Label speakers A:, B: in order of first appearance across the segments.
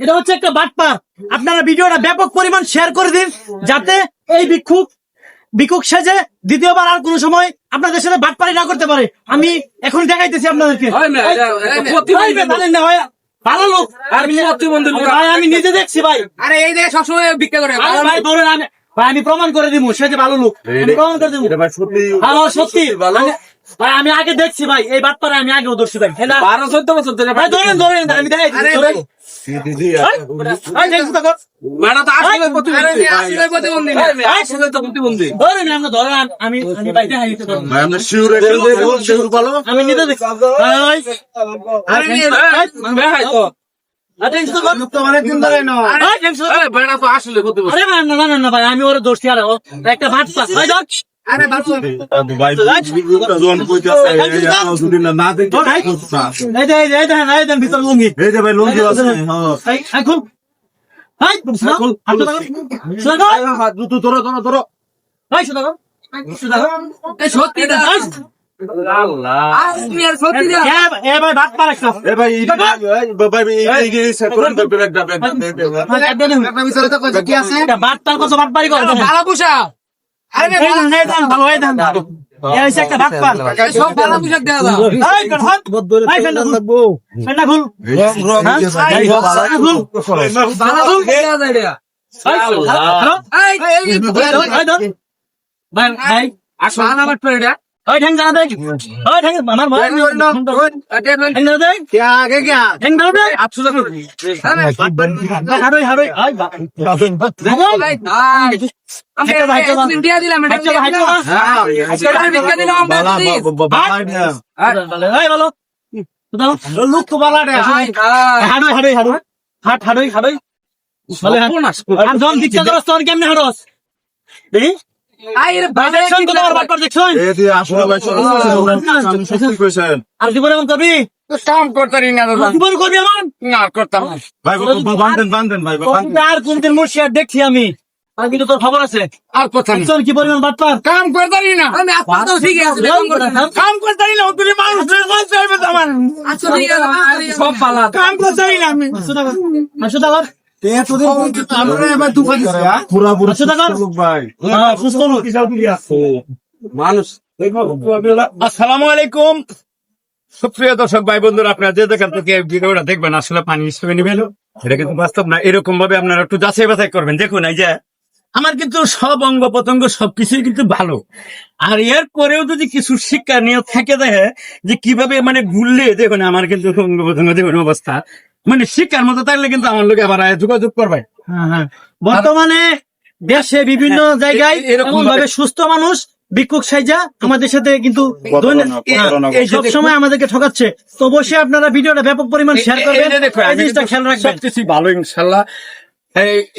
A: এটা হচ্ছে একটা বাটপার। আপনারা ভিডিওটা ব্যাপক পরিমাণ শেয়ার করে দিন, যাতে এই ভিক্ষুক সেজে দ্বিতীয়বার আর কোন সময় আপনাদের সাথে বাটপারি না করতে পারে। আমি এখন দেখাইতেছি আপনাদেরকে। ভালো লোক আমি নিজে দেখছি ভাই।
B: আরে এই দেখে সবসময় ভিক্ষা করে
A: ভাই ধরেন ভাই আমি প্রমাণ করে দিব সে যে ভালো লোক, আমি প্রমাণ করে দিব। ভালো সত্যি ভাই, আমি আগে দেখছি ভাই, এই বাটপারে আমি আগেও ধরছি ভাই।
B: 12-14 বছর ধরে
A: ভাই ধরেন আমি দেখাইছি। আমি নিজে দেখছি। ভাই আমি ওরা দোষী আর একটা বাটপার ভাই।
B: আরে বাচ্চা
A: ভিতর লুঙ্গি
B: সত্যি
A: বাটপার কত বাটপারি করে
B: ভালো পোশাক। আরে
A: ভালো একটা বাটপার
B: সব ভালো পোশাক দেওয়া দাও।
A: লোক তো বালা কেমনে হাড়স দেখি আর জীবনে এমন করবি?
B: কাম করতারি না দাদা।
A: জীবন করবি এমন?
B: না করতাম না।
A: আর কোনদিন মুর্শিদ দেখছি আমি, আর কিন্তু তোর খবর আছে।
B: আর কথা নেই।
A: চল কি পরিমাণ বাটপার।
B: কাম করতারি না। আমি আপনার ঠিক আছে। কাম করতারি না। তুমি মানুষ আচ্ছা ঠিক আছে। সব পালা। কাম করতারি না আমি।
A: সুদাগর
B: আসসালামু আলাইকুম সুপ্রিয় দর্শক ভাই বন্ধুরা, আপনারা যে যেখান থেকে ভিডিওটা দেখবেন আসলে পানি হিসেবে নেবেন, এটা কিন্তু বাস্তব না। এরকম ভাবে আপনারা একটু যাচাই বাছাই করবেন। দেখুন এই যে আমার কিন্তু সব অঙ্গ প্রত্যঙ্গ সবকিছুই কিন্তু ভালো, আর এর পরেও যদি কিছু শিক্ষা নিয়ে থেকে দেখে যে কিভাবে মানে ঘুরলে দেখুন আমার কিন্তু অঙ্গ প্রত্যঙ্গ দেখুন অবস্থা, মানে শিক্ষার মতো থাকলে কিন্তু আমার লোক আবার যোগাযোগ করবে।
A: বর্তমানে দেশে বিভিন্ন জায়গায় এরকম ভাবে সুস্থ মানুষ ভিক্ষুক সাইজা আমাদের সাথে কিন্তু সব সময় আমাদেরকে ঠকাচ্ছে। তো অবশ্যই আপনারা ভিডিওটা ব্যাপক পরিমাণ শেয়ার করবেন, এই জিনিসটা খেয়াল রাখবেন।
B: সবকিছু ভালো ইনশাল্লাহ।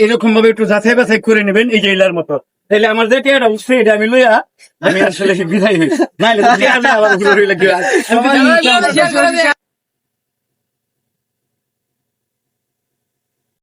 B: এরকম ভাবে একটু যাচাই বাছাই করে নেবেন এই জেলার মতো। তাহলে আমার যে টিয়াটা উঠছে এটা আমি লইয়া আমি আসলে বিদায় হই, নাইলে